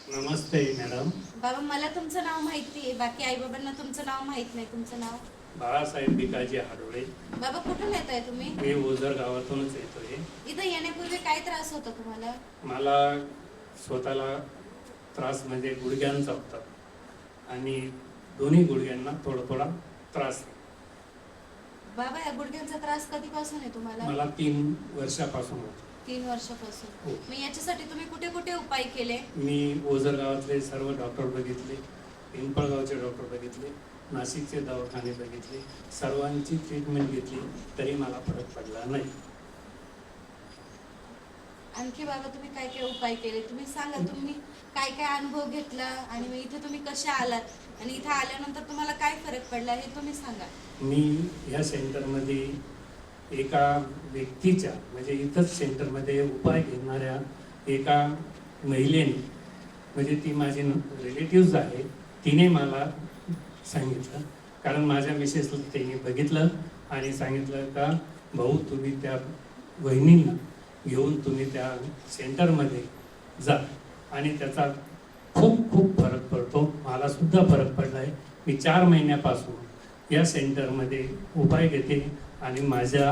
नमस्ते madam. बाबा मला तुमचं नाव माहिती आहे, बाकी आई बाबांना तुमचं नाव माहित नाही. तुमचं नाव? बाळासाहेब भिकाजी हाडोळे. बाबा कुठून येताय तुम्ही? मी ओझर गावातूनच येतोय. इथं येण्यापूर्वी काय त्रास होता तुम्हाला? मला स्वतःला त्रास म्हणजे गुडघ्यांचा होता आणि दोन्ही गुडघ्यांना थोडा थोडा त्रास. बाबा या गुडघ्यांचा त्रास कधीपासून आहे तुम्हाला? मला 3 वर्षापासून होतो. 3 वर्षापासून. हो. मग याच्यासाठी तुम्ही कुठे कुठे उपाय केले? मी ओझर गावातले सर्व डॉक्टर बघितले, पिंपळगावचे डॉक्टर बघितले, नाशिकचे दवाखाने बघितले, सर्वांची ट्रीटमेंट घेतली, तरी मला फरक पडला नाही. आणखी बाबा तुम्ही काय काय उपाय केले तुम्ही सांगा. तुम्ही काय काय अनुभव घेतला आणि मग इथे तुम्ही कशा आलात आणि इथे आल्यानंतर तुम्हाला काय फरक पडला हे तुम्ही सांगा. मी ह्या सेंटरमध्ये एका व्यक्तीच्या म्हणजे इथंच सेंटरमध्ये उपाय घेणाऱ्या एका महिलेने म्हणजे ती माझी रिलेटिव्ज आहे, तिने मला सांगितलं. कारण माझ्या मिसेसला त्यांनी बघितलं आणि सांगितलं का भाऊ तुम्ही त्या वहिनींना घेऊन तुम्ही त्या सेंटरमध्ये जा आणि त्याचा खूप खूप फरक पडतो. मला सुद्धा फरक पडला आहे. मी 4 महिन्यापासून या सेंटरमध्ये उपाय घेते आणि माझ्या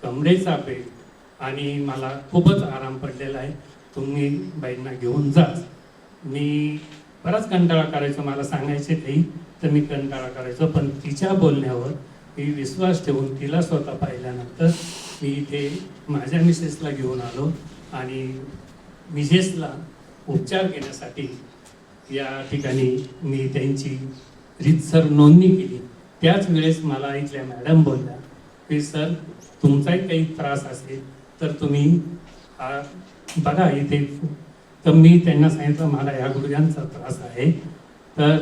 कमरेचा पेट आणि मला खूपच आराम पडलेला आहे. तुम्ही बाईंना घेऊन जा. मी बराच कंटाळा करायचो, मला सांगायचे काही तर मी कंटाळा करायचो, पण तिच्या बोलण्यावर मी विश्वास ठेवून तिला स्वतः पाहिल्यानंतर मी इथे माझ्या मिसेसला घेऊन आलो आणि मिसेसला उपचार घेण्यासाठी या ठिकाणी मी त्यांची रीतसर नोंदणी केली. त्याच वेळेस मला इथल्या मॅडम बोलल्या की सर तुमचाही काही त्रास असेल तर तुम्ही हा बघा इथे. तर मी त्यांना सांगितलं मला या गुडघ्यांचा त्रास आहे तर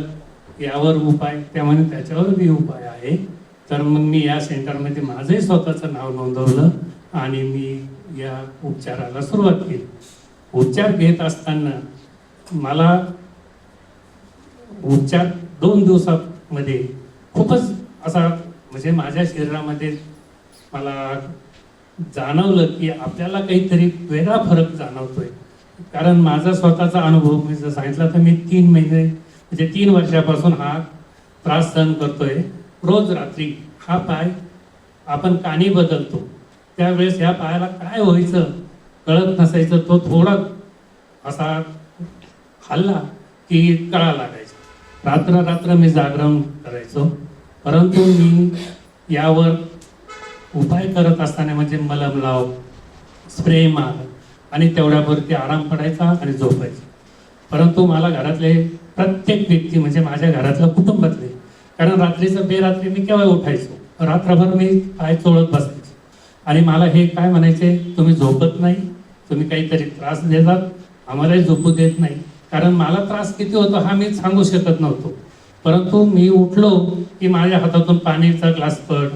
यावर उपाय, त्यामुळे त्याच्यावर बी उपाय आहे. तर मग मी या सेंटरमध्ये माझंही स्वतःचं नाव नोंदवलं आणि मी या उपचाराला सुरुवात केली. उपचार घेत असताना मला उपचार 2 दिवसामध्ये खूपच असा म्हणजे माझ्या शरीरामध्ये मला जाणवलं की आपल्याला काहीतरी वेगळा फरक जाणवतोय. कारण माझा स्वतःचा अनुभव मी जर सांगितला तर मी 3 महिने म्हणजे 3 वर्षापासून हा त्रास सहन करतोय. रोज रात्री हा पाय आपण कानी बदलतो त्यावेळेस या पायाला काय व्हायचं कळत नसायचं. तो थोडा असा हल्ला की कळा लागायचा. रात्र रात्र मी जागरण करायचो. परंतु मी यावर उपाय करत असताना म्हणजे मलम लाव, स्प्रे मार आणि तेवढ्यावरती आराम पडायचा आणि झोपायचं. परंतु मला घरातले प्रत्येक व्यक्ती म्हणजे माझ्या घरातलं कुटुंबातले, कारण रात्रीचं बेरात्री मी केव्हा उठायचो, रात्रभर मी पाय चोळत बसायचो आणि मला हे काय म्हणायचे तुम्ही झोपत नाही, तुम्ही काहीतरी त्रास देतात, आम्हालाही झोपू देत नाही. कारण मला त्रास किती होतो हा मी सांगू शकत नव्हतो. परंतु मी उठलो की माझ्या हातातून पाण्याचा ग्लास पड,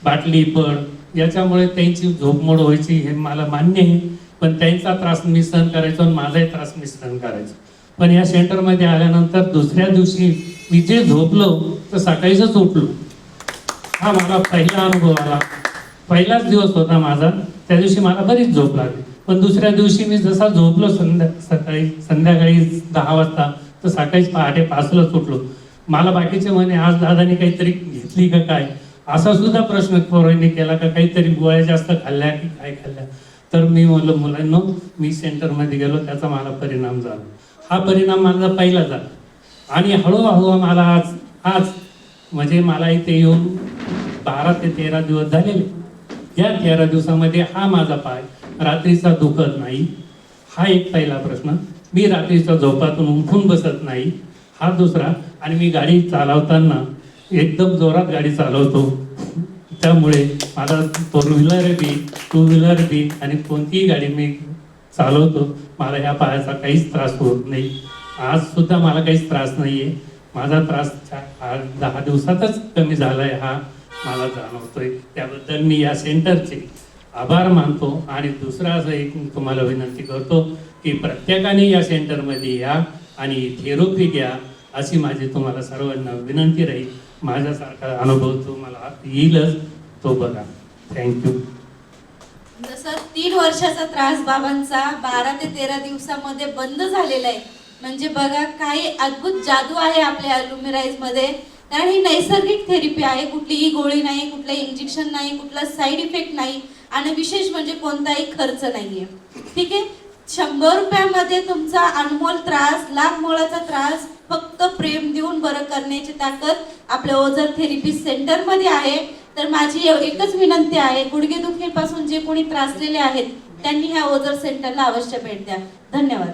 बाटली पड, याच्यामुळे त्यांची झोपमोड व्हायची हे मला मान्य आहे. पण त्यांचा त्रास मी सहन करायचो आणि माझाही त्रास मी सहन करायचो. पण या सेंटरमध्ये आल्यानंतर दुसऱ्या दिवशी मी जे झोपलो तर सकाळीच उठलो. हा मला पहिला अनुभव आला. पहिलाच दिवस होता माझा, त्या दिवशी मला बरीच झोप लागली. पण दुसऱ्या दिवशी मी जसा झोपलो संध्याकाळी 10 वाजता तर सकाळी पहाटे 5लाच उठलो. मला बाकीचे म्हणे आज दादाने काहीतरी घेतली का काय, असा सुद्धा प्रश्न पोरांनी केला का काहीतरी गोळ्या जास्त खाल्ल्या की काय खाल्ल्या. तर मी म्हणलं मुलांनो मी सेंटरमध्ये गेलो त्याचा मला परिणाम झाला. हा परिणाम माझा पहिला झाला आणि हळूहळू मला आज म्हणजे मला इथे येऊन 12 ते 13 दिवस झालेले. या 13 दिवसामध्ये हा माझा पाय रात्रीचा दुखत नाही, हा एक पहिला प्रश्न. मी रात्रीच्या झोपातून उठून बसत नाही, हा दुसरा. आणि मी गाडी चालवताना एकदम जोरात गाडी चालवतो, त्यामुळे मला 4 व्हीलर बी 2 व्हीलर बी आणि कोणतीही गाडी मी चालवतो, मला ह्या पायाचा काहीच त्रास होत नाही. आज सुद्धा मला काहीच त्रास नाही आहे. माझा त्रास 10 दिवसातच कमी झाला आहे हा मला जाणवतोय. त्याबद्दल मी या सेंटरचे आभार मानतो. आणि दुसरा असं एक तुम्हाला विनंती करतो की प्रत्येकाने या सेंटरमध्ये या आणि थेरपी घ्या अशी माझी तुम्हाला सर्वांना विनंती राहील. माझ्यासारखा अनुभव तुम्हाला येईलच तो बघा. थँक्यू. जसं 3 वर्षाचा त्रास बाबांचा 12 ते 13 दिवसामध्ये बंद झालेला आहे, म्हणजे बघा काही अद्भुत जादू आहे आपल्या अल्युमिराईज मध्ये. कारण ही नैसर्गिक थेरपी आहे, कुठलीही गोळी नाही, कुठलंही इंजेक्शन नाही, कुठला साईड इफेक्ट नाही आणि विशेष म्हणजे कोणताही खर्च नाहीये. ठीक आहे. 100 रुपयामध्ये तुमचा अनमोल त्रास, लाख मोलाचा त्रास फक्त प्रेम देऊन बरं करण्याची ताकद आपल्या ओझर थेरपी सेंटर मध्ये आहे. तर माझी एकच विनंती आहे, गुडघेदुखीपासून जे कोणी त्रासलेले आहेत त्यांनी ह्या ओझर सेंटरला अवश्य भेट द्या. धन्यवाद.